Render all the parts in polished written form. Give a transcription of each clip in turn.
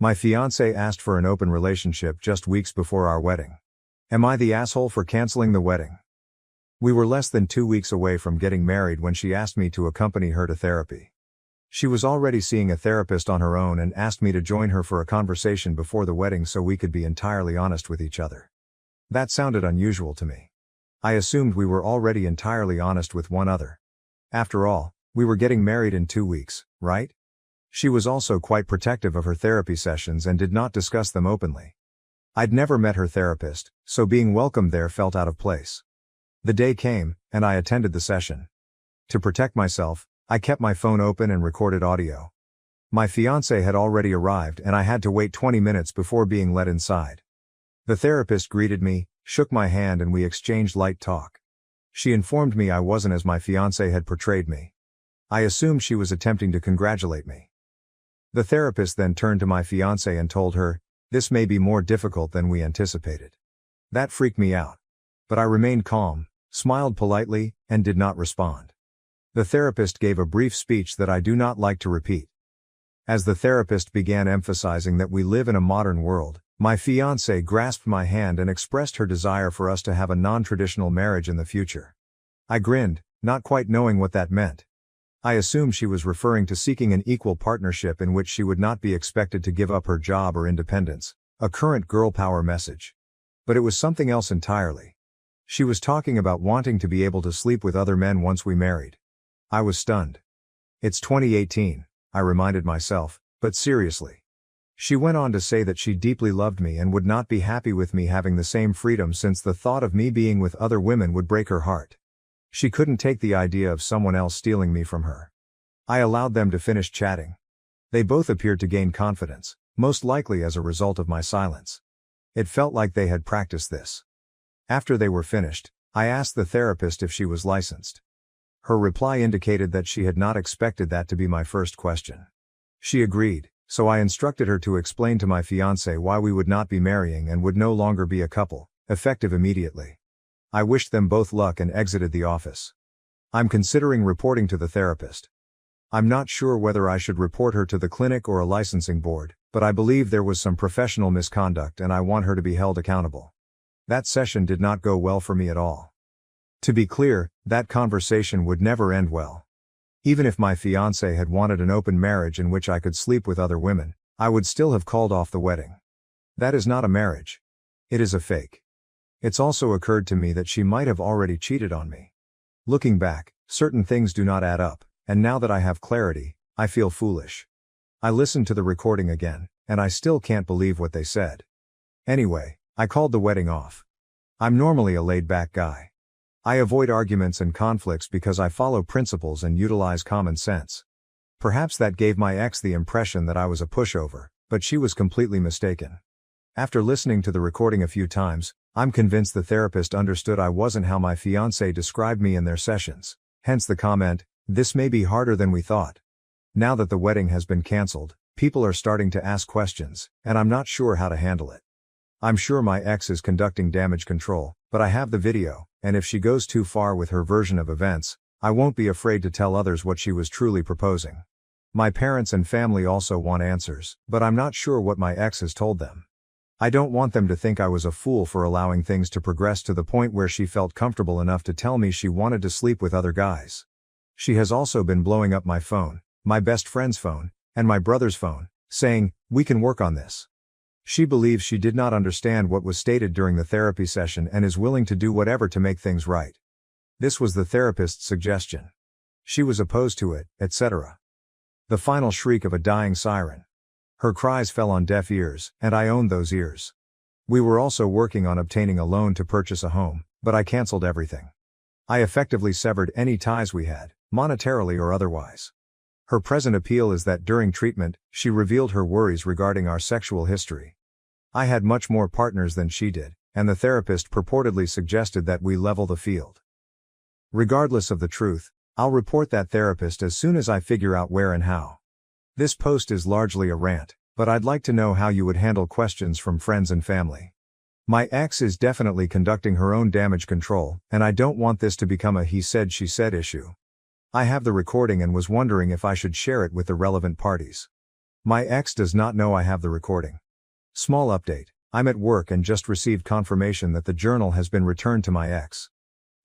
My fiancé asked for an open relationship just weeks before our wedding. Am I the asshole for canceling the wedding? We were less than 2 weeks away from getting married when she asked me to accompany her to therapy. She was already seeing a therapist on her own and asked me to join her for a conversation before the wedding so we could be entirely honest with each other. That sounded unusual to me. I assumed we were already entirely honest with one another. After all, we were getting married in 2 weeks, right? She was also quite protective of her therapy sessions and did not discuss them openly. I'd never met her therapist, so being welcomed there felt out of place. The day came, and I attended the session. To protect myself, I kept my phone open and recorded audio. My fiancé had already arrived and I had to wait 20 minutes before being let inside. The therapist greeted me, shook my hand and we exchanged light talk. She informed me I wasn't as my fiancé had portrayed me. I assumed she was attempting to congratulate me. The therapist then turned to my fiancé and told her, "This may be more difficult than we anticipated." That freaked me out. But I remained calm, smiled politely, and did not respond. The therapist gave a brief speech that I do not like to repeat. As the therapist began emphasizing that we live in a modern world, my fiancé grasped my hand and expressed her desire for us to have a non-traditional marriage in the future. I grinned, not quite knowing what that meant. I assumed she was referring to seeking an equal partnership in which she would not be expected to give up her job or independence, a current girl power message. But it was something else entirely. She was talking about wanting to be able to sleep with other men once we married. I was stunned. It's 2018, I reminded myself, but seriously. She went on to say that she deeply loved me and would not be happy with me having the same freedom since the thought of me being with other women would break her heart. She couldn't take the idea of someone else stealing me from her. I allowed them to finish chatting. They both appeared to gain confidence, most likely as a result of my silence. It felt like they had practiced this. After they were finished, I asked the therapist if she was licensed. Her reply indicated that she had not expected that to be my first question. She agreed, so I instructed her to explain to my fiancé why we would not be marrying and would no longer be a couple, effective immediately. I wished them both luck and exited the office. I'm considering reporting to the therapist. I'm not sure whether I should report her to the clinic or a licensing board, but I believe there was some professional misconduct and I want her to be held accountable. That session did not go well for me at all. To be clear, that conversation would never end well. Even if my fiancé had wanted an open marriage in which I could sleep with other women, I would still have called off the wedding. That is not a marriage. It is a fake. It's also occurred to me that she might have already cheated on me. Looking back, certain things do not add up, and now that I have clarity, I feel foolish. I listened to the recording again, and I still can't believe what they said. Anyway, I called the wedding off. I'm normally a laid-back guy. I avoid arguments and conflicts because I follow principles and utilize common sense. Perhaps that gave my ex the impression that I was a pushover, but she was completely mistaken. After listening to the recording a few times, I'm convinced the therapist understood I wasn't how my fiancé described me in their sessions, hence the comment, "This may be harder than we thought." Now that the wedding has been cancelled, people are starting to ask questions, and I'm not sure how to handle it. I'm sure my ex is conducting damage control, but I have the video, and if she goes too far with her version of events, I won't be afraid to tell others what she was truly proposing. My parents and family also want answers, but I'm not sure what my ex has told them. I don't want them to think I was a fool for allowing things to progress to the point where she felt comfortable enough to tell me she wanted to sleep with other guys. She has also been blowing up my phone, my best friend's phone, and my brother's phone, saying, "We can work on this." She believes she did not understand what was stated during the therapy session and is willing to do whatever to make things right. This was the therapist's suggestion. She was opposed to it, etc. The final shriek of a dying siren. Her cries fell on deaf ears, and I owned those ears. We were also working on obtaining a loan to purchase a home, but I canceled everything. I effectively severed any ties we had, monetarily or otherwise. Her present appeal is that during treatment, she revealed her worries regarding our sexual history. I had much more partners than she did, and the therapist purportedly suggested that we level the field. Regardless of the truth, I'll report that therapist as soon as I figure out where and how. This post is largely a rant, but I'd like to know how you would handle questions from friends and family. My ex is definitely conducting her own damage control, and I don't want this to become a he said she said issue. I have the recording and was wondering if I should share it with the relevant parties. My ex does not know I have the recording. Small update. I'm at work and just received confirmation that the journal has been returned to my ex.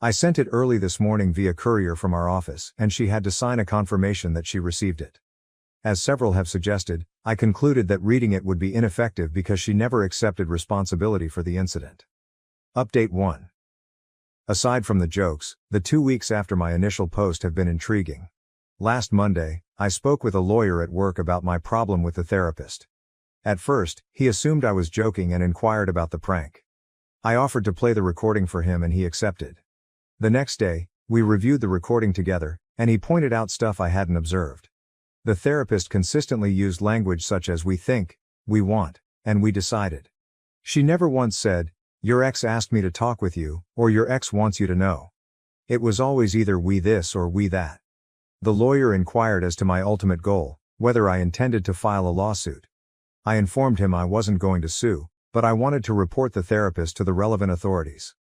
I sent it early this morning via courier from our office, and she had to sign a confirmation that she received it. As several have suggested, I concluded that reading it would be ineffective because she never accepted responsibility for the incident. Update 1. Aside from the jokes, the 2 weeks after my initial post have been intriguing. Last Monday, I spoke with a lawyer at work about my problem with the therapist. At first, he assumed I was joking and inquired about the prank. I offered to play the recording for him and he accepted. The next day, we reviewed the recording together, and he pointed out stuff I hadn't observed. The therapist consistently used language such as "we think," "we want," and "we decided." She never once said, "Your ex asked me to talk with you," or "Your ex wants you to know." It was always either "we this" or "we that." The lawyer inquired as to my ultimate goal, whether I intended to file a lawsuit. I informed him I wasn't going to sue, but I wanted to report the therapist to the relevant authorities.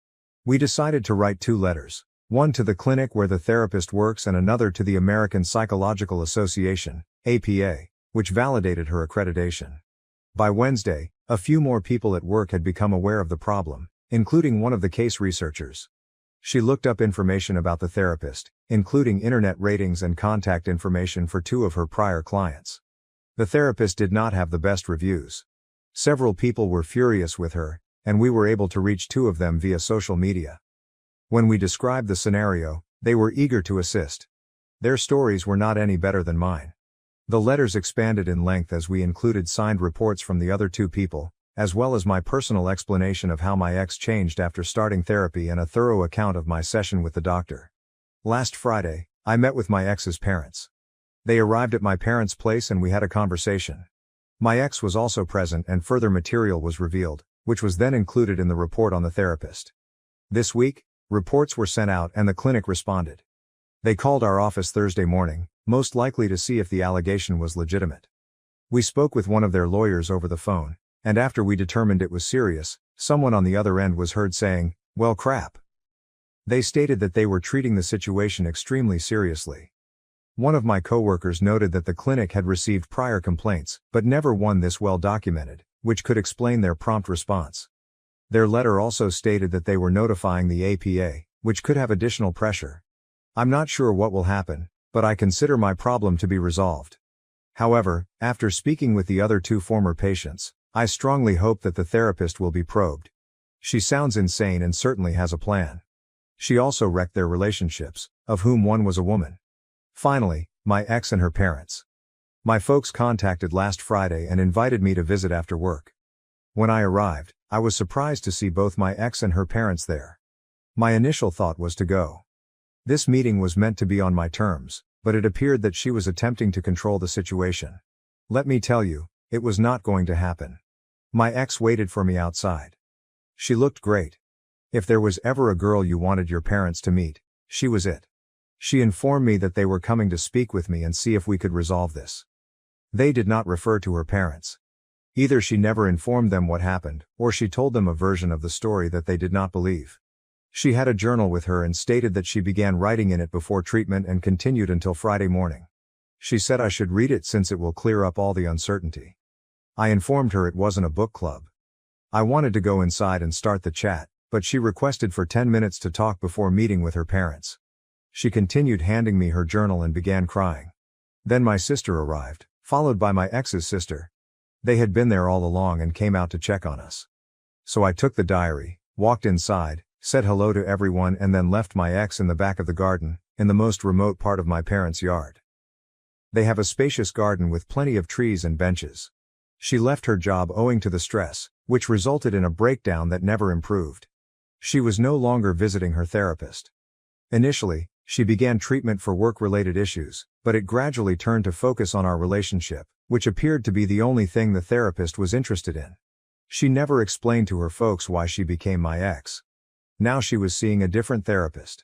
We decided to write 2 letters, one to the clinic where the therapist works and another to the American Psychological Association, APA, which validated her accreditation. By Wednesday, a few more people at work had become aware of the problem, including one of the case researchers. She looked up information about the therapist, including internet ratings and contact information for 2 of her prior clients. The therapist did not have the best reviews. Several people were furious with her, and we were able to reach 2 of them via social media. When we described the scenario, they were eager to assist. Their stories were not any better than mine. The letters expanded in length as we included signed reports from the other 2 people, as well as my personal explanation of how my ex changed after starting therapy and a thorough account of my session with the doctor. Last Friday, I met with my ex's parents. They arrived at my parents' place and we had a conversation. My ex was also present and further material was revealed, which was then included in the report on the therapist. This week, reports were sent out and the clinic responded. They called our office Thursday morning, most likely to see if the allegation was legitimate. We spoke with one of their lawyers over the phone, and after we determined it was serious, someone on the other end was heard saying, "Well, crap." They stated that they were treating the situation extremely seriously. One of my coworkers noted that the clinic had received prior complaints, but never one this well documented, which could explain their prompt response. Their letter also stated that they were notifying the APA, which could have additional pressure. I'm not sure what will happen, but I consider my problem to be resolved. However, after speaking with the other 2 former patients, I strongly hope that the therapist will be probed. She sounds insane and certainly has a plan. She also wrecked their relationships, of whom one was a woman. Finally, my ex and her parents. My folks contacted last Friday and invited me to visit after work. When I arrived, I was surprised to see both my ex and her parents there. My initial thought was to go. This meeting was meant to be on my terms, but it appeared that she was attempting to control the situation. Let me tell you, it was not going to happen. My ex waited for me outside. She looked great. If there was ever a girl you wanted your parents to meet, she was it. She informed me that they were coming to speak with me and see if we could resolve this. They did not refer to her parents. Either she never informed them what happened, or she told them a version of the story that they did not believe. She had a journal with her and stated that she began writing in it before treatment and continued until Friday morning. She said I should read it since it will clear up all the uncertainty. I informed her it wasn't a book club. I wanted to go inside and start the chat, but she requested for 10 minutes to talk before meeting with her parents. She continued handing me her journal and began crying. Then my sister arrived, followed by my ex's sister. They had been there all along and came out to check on us. So I took the diary, walked inside, said hello to everyone and then left my ex in the back of the garden, in the most remote part of my parents' yard. They have a spacious garden with plenty of trees and benches. She left her job owing to the stress, which resulted in a breakdown that never improved. She was no longer visiting her therapist. Initially, she began treatment for work-related issues, but it gradually turned to focus on our relationship, which appeared to be the only thing the therapist was interested in. She never explained to her folks why she became my ex. Now she was seeing a different therapist.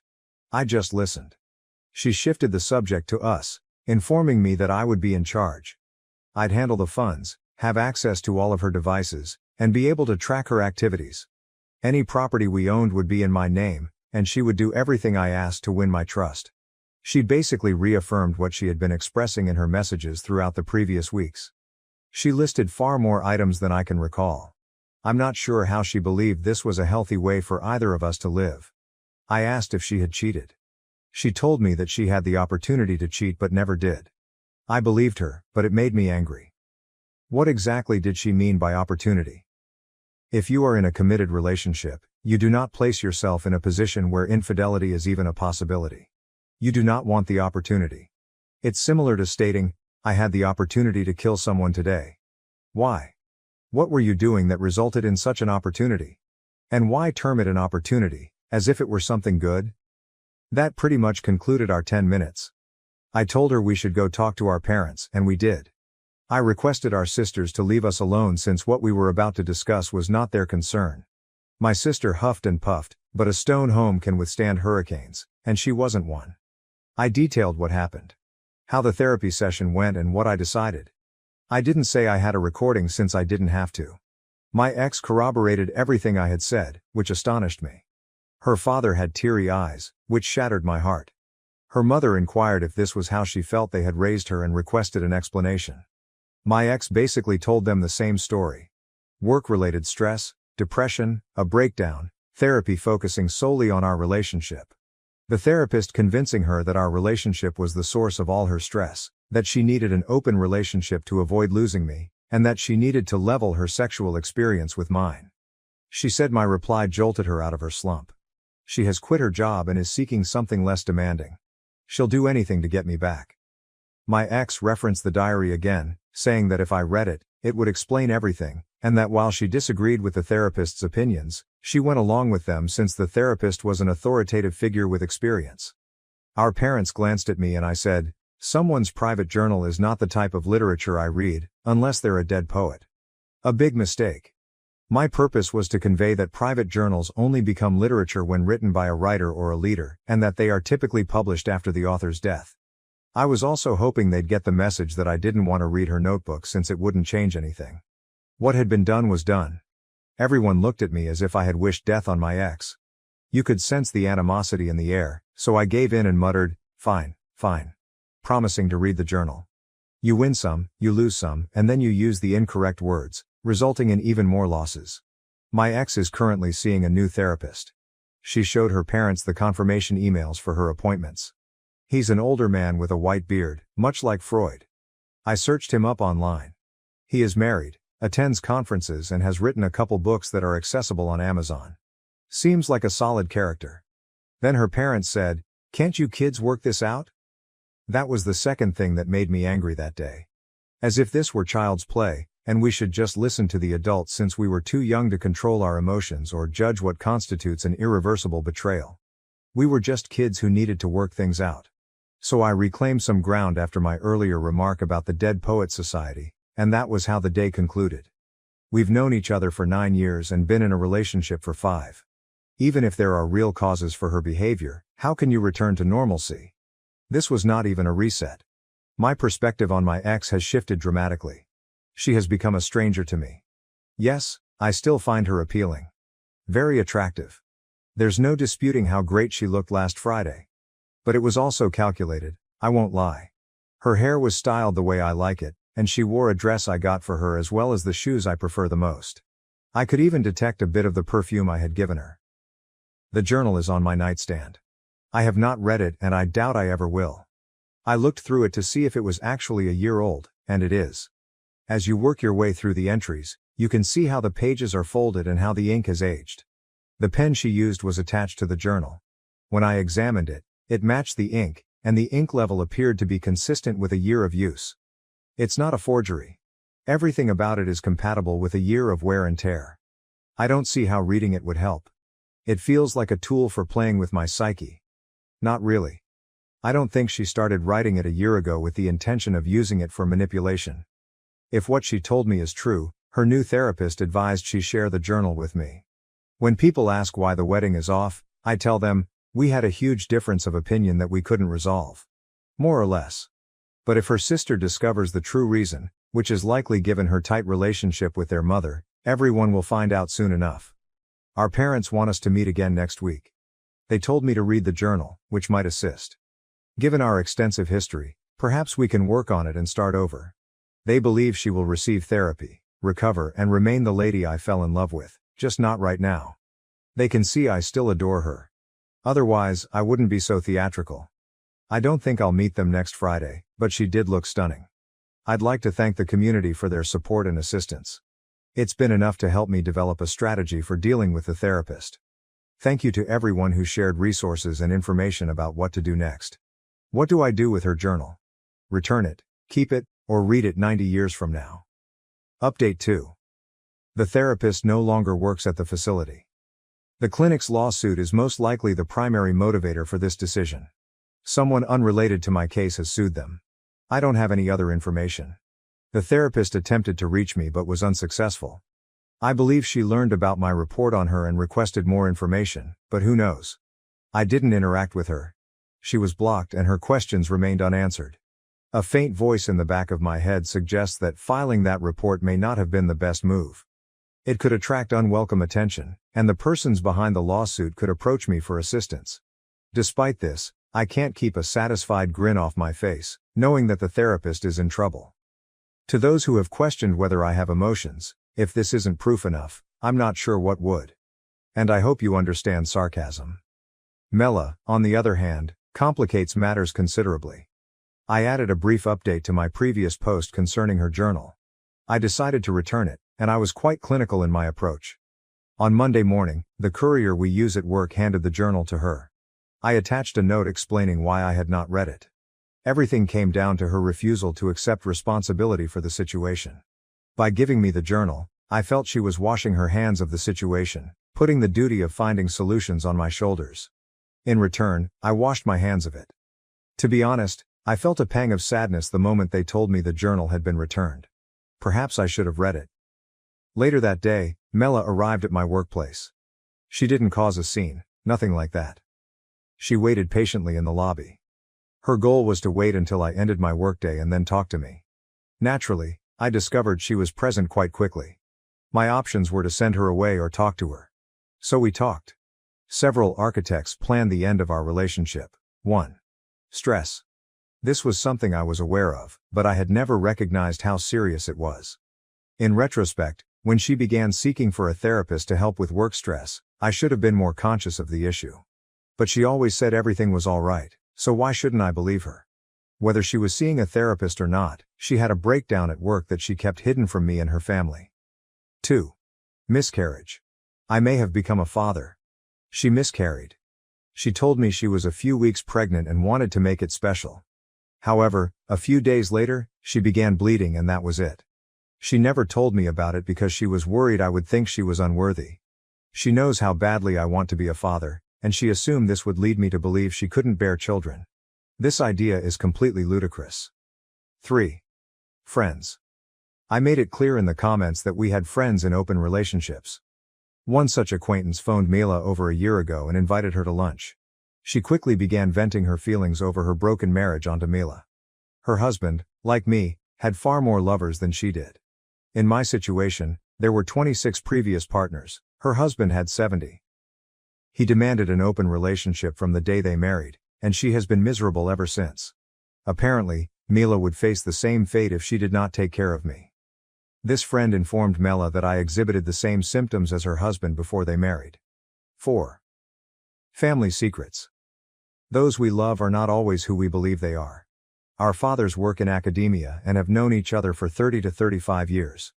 I just listened. She shifted the subject to us, informing me that I would be in charge. I'd handle the funds, have access to all of her devices, and be able to track her activities. Any property we owned would be in my name, and she would do everything I asked to win my trust. She basically reaffirmed what she had been expressing in her messages throughout the previous weeks. She listed far more items than I can recall. I'm not sure how she believed this was a healthy way for either of us to live. I asked if she had cheated. She told me that she had the opportunity to cheat but never did. I believed her, but it made me angry. What exactly did she mean by opportunity? If you are in a committed relationship, you do not place yourself in a position where infidelity is even a possibility. You do not want the opportunity. It's similar to stating, I had the opportunity to kill someone today. Why? What were you doing that resulted in such an opportunity? And why term it an opportunity, as if it were something good? That pretty much concluded our 10 minutes. I told her we should go talk to our parents, and we did. I requested our sisters to leave us alone since what we were about to discuss was not their concern. My sister huffed and puffed, but a stone home can withstand hurricanes, and she wasn't one. I detailed what happened. How the therapy session went and what I decided. I didn't say I had a recording since I didn't have to. My ex corroborated everything I had said, which astonished me. Her father had teary eyes, which shattered my heart. Her mother inquired if this was how she felt they had raised her and requested an explanation. My ex basically told them the same story. Work-related stress, depression, a breakdown, therapy focusing solely on our relationship. The therapist convincing her that our relationship was the source of all her stress, that she needed an open relationship to avoid losing me, and that she needed to level her sexual experience with mine. She said my reply jolted her out of her slump. She has quit her job and is seeking something less demanding. She'll do anything to get me back. My ex referenced the diary again, saying that if I read it, it would explain everything, and that while she disagreed with the therapist's opinions, she went along with them since the therapist was an authoritative figure with experience. Our parents glanced at me and I said, someone's private journal is not the type of literature I read, unless they're a dead poet. A big mistake. My purpose was to convey that private journals only become literature when written by a writer or a leader, and that they are typically published after the author's death. I was also hoping they'd get the message that I didn't want to read her notebook since it wouldn't change anything. What had been done was done. Everyone looked at me as if I had wished death on my ex. You could sense the animosity in the air, so I gave in and muttered, fine, promising to read the journal. You win some, you lose some, and then you use the incorrect words, resulting in even more losses. My ex is currently seeing a new therapist. She showed her parents the confirmation emails for her appointments. He's an older man with a white beard, much like Freud. I searched him up online. He is married, attends conferences and has written a couple books that are accessible on Amazon. Seems like a solid character. Then her parents said, can't you kids work this out? That was the second thing that made me angry that day. As if this were child's play, and we should just listen to the adults since we were too young to control our emotions or judge what constitutes an irreversible betrayal. We were just kids who needed to work things out. So I reclaimed some ground after my earlier remark about the Dead Poets Society, and that was how the day concluded. We've known each other for 9 years and been in a relationship for 5. Even if there are real causes for her behavior, how can you return to normalcy? This was not even a reset. My perspective on my ex has shifted dramatically. She has become a stranger to me. Yes, I still find her appealing. Very attractive. There's no disputing how great she looked last Friday. But it was also calculated, I won't lie. Her hair was styled the way I like it, and she wore a dress I got for her as well as the shoes I prefer the most. I could even detect a bit of the perfume I had given her. The journal is on my nightstand. I have not read it and I doubt I ever will. I looked through it to see if it was actually a year old, and it is. As you work your way through the entries, you can see how the pages are folded and how the ink has aged. The pen she used was attached to the journal. When I examined it, it matched the ink, and the ink level appeared to be consistent with a year of use. It's not a forgery. Everything about it is compatible with a year of wear and tear. I don't see how reading it would help. It feels like a tool for playing with my psyche. Not really. I don't think she started writing it a year ago with the intention of using it for manipulation. If what she told me is true, her new therapist advised she share the journal with me. When people ask why the wedding is off, I tell them, we had a huge difference of opinion that we couldn't resolve. More or less. But if her sister discovers the true reason, which is likely given her tight relationship with their mother, everyone will find out soon enough. Our parents want us to meet again next week. They told me to read the journal, which might assist. Given our extensive history, perhaps we can work on it and start over. They believe she will receive therapy, recover, and remain the lady I fell in love with, just not right now. They can see I still adore her. Otherwise, I wouldn't be so theatrical. I don't think I'll meet them next Friday, but she did look stunning. I'd like to thank the community for their support and assistance. It's been enough to help me develop a strategy for dealing with the therapist. Thank you to everyone who shared resources and information about what to do next. What do I do with her journal? Return it, keep it, or read it 90 years from now? Update 2. The therapist no longer works at the facility. The clinic's lawsuit is most likely the primary motivator for this decision. Someone unrelated to my case has sued them. I don't have any other information. The therapist attempted to reach me but was unsuccessful. I believe she learned about my report on her and requested more information, but who knows? I didn't interact with her. She was blocked and her questions remained unanswered. A faint voice in the back of my head suggests that filing that report may not have been the best move. It could attract unwelcome attention, and the persons behind the lawsuit could approach me for assistance. Despite this, I can't keep a satisfied grin off my face, knowing that the therapist is in trouble. To those who have questioned whether I have emotions, if this isn't proof enough, I'm not sure what would. And I hope you understand sarcasm. Mela, on the other hand, complicates matters considerably. I added a brief update to my previous post concerning her journal. I decided to return it, and I was quite clinical in my approach. On Monday morning, the courier we use at work handed the journal to her. I attached a note explaining why I had not read it. Everything came down to her refusal to accept responsibility for the situation. By giving me the journal, I felt she was washing her hands of the situation, putting the duty of finding solutions on my shoulders. In return, I washed my hands of it. To be honest, I felt a pang of sadness the moment they told me the journal had been returned. Perhaps I should have read it. Later that day, Mela arrived at my workplace. She didn't cause a scene, nothing like that. She waited patiently in the lobby. Her goal was to wait until I ended my workday and then talk to me. Naturally, I discovered she was present quite quickly. My options were to send her away or talk to her. So we talked. Several architects planned the end of our relationship. 1. Stress. This was something I was aware of, but I had never recognized how serious it was. In retrospect, when she began seeking for a therapist to help with work stress, I should have been more conscious of the issue. But she always said everything was all right, so why shouldn't I believe her? Whether she was seeing a therapist or not, she had a breakdown at work that she kept hidden from me and her family. 2. Miscarriage. I may have become a father. She miscarried. She told me she was a few weeks pregnant and wanted to make it special. However, a few days later, she began bleeding and that was it. She never told me about it because she was worried I would think she was unworthy. She knows how badly I want to be a father, and she assumed this would lead me to believe she couldn't bear children. This idea is completely ludicrous. 3. Friends. I made it clear in the comments that we had friends in open relationships. One such acquaintance phoned Mela over a year ago and invited her to lunch. She quickly began venting her feelings over her broken marriage onto Mela. Her husband, like me, had far more lovers than she did. In my situation, there were 26 previous partners, her husband had 70. He demanded an open relationship from the day they married, and she has been miserable ever since. Apparently, Mela would face the same fate if she did not take care of me. This friend informed Mela that I exhibited the same symptoms as her husband before they married. 4. Family secrets. Those we love are not always who we believe they are. Our fathers work in academia and have known each other for 30 to 35 years.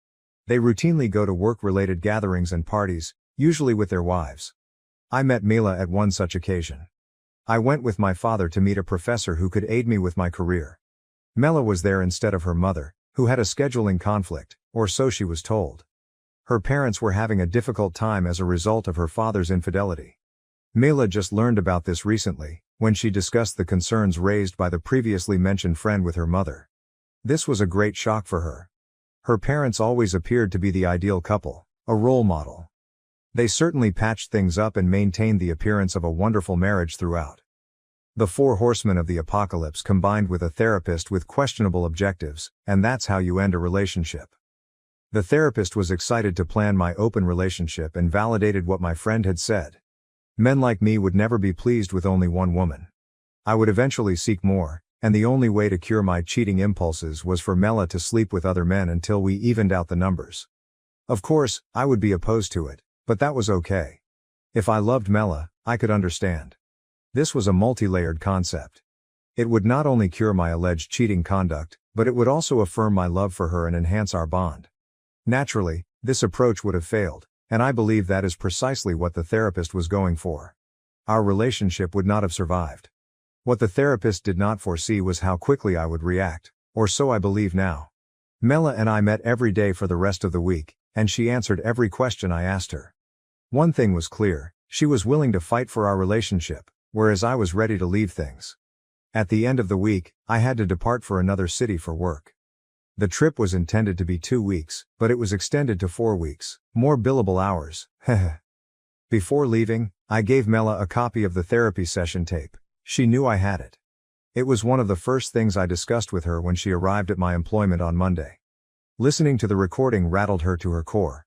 They routinely go to work-related gatherings and parties, usually with their wives. I met Mela at one such occasion. I went with my father to meet a professor who could aid me with my career. Mela was there instead of her mother, who had a scheduling conflict, or so she was told. Her parents were having a difficult time as a result of her father's infidelity. Mela just learned about this recently, when she discussed the concerns raised by the previously mentioned friend with her mother. This was a great shock for her. Her parents always appeared to be the ideal couple, a role model. They certainly patched things up and maintained the appearance of a wonderful marriage throughout. The 4 horsemen of the apocalypse combined with a therapist with questionable objectives, and that's how you end a relationship. The therapist was excited to plan my open relationship and validated what my friend had said. Men like me would never be pleased with only one woman. I would eventually seek more, and the only way to cure my cheating impulses was for Mela to sleep with other men until we evened out the numbers. Of course, I would be opposed to it, but that was okay. If I loved Mela, I could understand. This was a multi-layered concept. It would not only cure my alleged cheating conduct, but it would also affirm my love for her and enhance our bond. Naturally, this approach would have failed, and I believe that is precisely what the therapist was going for. Our relationship would not have survived. What the therapist did not foresee was how quickly I would react, or so I believe now. Mela and I met every day for the rest of the week, and she answered every question I asked her. One thing was clear, she was willing to fight for our relationship, whereas I was ready to leave things. At the end of the week, I had to depart for another city for work. The trip was intended to be 2 weeks, but it was extended to 4 weeks, more billable hours, heh. Before leaving, I gave Mela a copy of the therapy session tape. She knew I had it. It was one of the first things I discussed with her when she arrived at my employment on Monday. Listening to the recording rattled her to her core.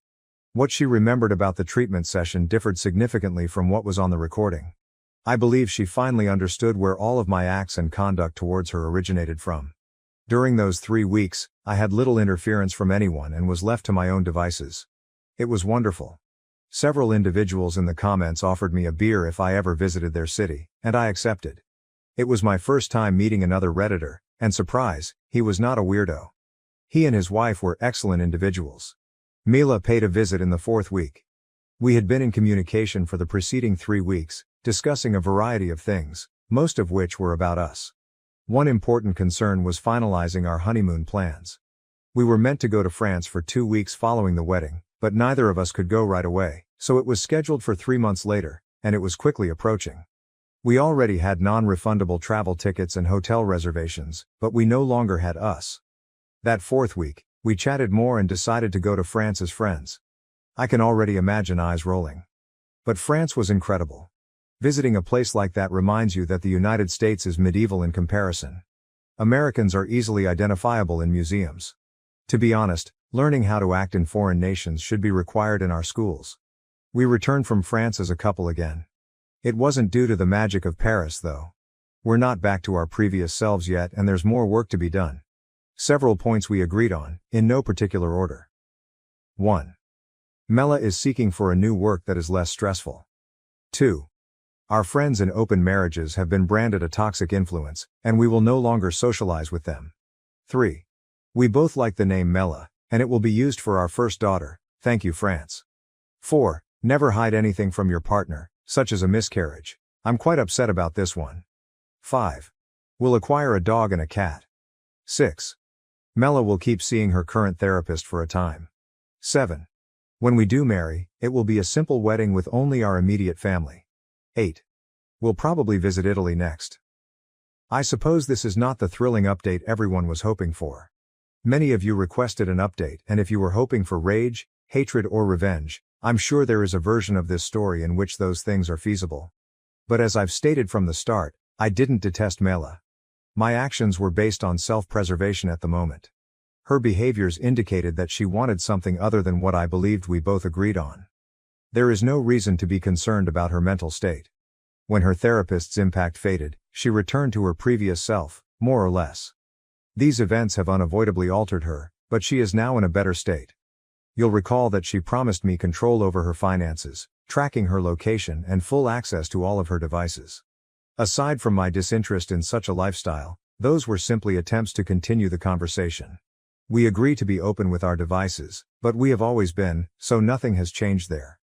What she remembered about the treatment session differed significantly from what was on the recording. I believe she finally understood where all of my acts and conduct towards her originated from. During those 3 weeks, I had little interference from anyone and was left to my own devices. It was wonderful. Several individuals in the comments offered me a beer if I ever visited their city, and I accepted. It was my first time meeting another Redditor, and surprise, he was not a weirdo. He and his wife were excellent individuals. Mela paid a visit in the 4th week. We had been in communication for the preceding 3 weeks, discussing a variety of things, most of which were about us. One important concern was finalizing our honeymoon plans. We were meant to go to France for 2 weeks following the wedding, but neither of us could go right away, so it was scheduled for 3 months later, and it was quickly approaching. We already had non-refundable travel tickets and hotel reservations, but we no longer had us. That 4th week, we chatted more and decided to go to France as friends. I can already imagine eyes rolling. But France was incredible. Visiting a place like that reminds you that the United States is medieval in comparison. Americans are easily identifiable in museums. To be honest, learning how to act in foreign nations should be required in our schools. We returned from France as a couple again. It wasn't due to the magic of Paris though. We're not back to our previous selves yet and there's more work to be done. Several points we agreed on, in no particular order. 1. Mela is seeking for a new work that is less stressful. 2. Our friends in open marriages have been branded a toxic influence, and we will no longer socialize with them. 3. We both like the name Mela, and it will be used for our first daughter, thank you France. 4. Never hide anything from your partner, such as a miscarriage. I'm quite upset about this one. 5. We'll acquire a dog and a cat. 6. Mela will keep seeing her current therapist for a time. 7. When we do marry, it will be a simple wedding with only our immediate family. 8. We'll probably visit Italy next. I suppose this is not the thrilling update everyone was hoping for. Many of you requested an update, and if you were hoping for rage, hatred or revenge, I'm sure there is a version of this story in which those things are feasible. But as I've stated from the start, I didn't detest Mela. My actions were based on self-preservation at the moment. Her behaviors indicated that she wanted something other than what I believed we both agreed on. There is no reason to be concerned about her mental state. When her therapist's impact faded, she returned to her previous self, more or less. These events have unavoidably altered her, but she is now in a better state. You'll recall that she promised me control over her finances, tracking her location and full access to all of her devices. Aside from my disinterest in such a lifestyle, those were simply attempts to continue the conversation. We agree to be open with our devices, but we have always been, so nothing has changed there.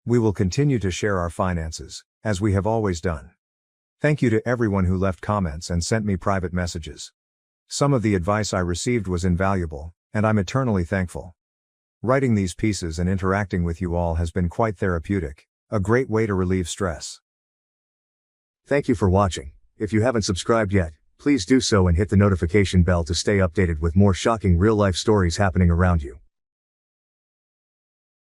We will continue to share our finances, as we have always done. Thank you to everyone who left comments and sent me private messages. Some of the advice I received was invaluable, and I'm eternally thankful. Writing these pieces and interacting with you all has been quite therapeutic, a great way to relieve stress. Thank you for watching. If you haven't subscribed yet, please do so and hit the notification bell to stay updated with more shocking real-life stories happening around you.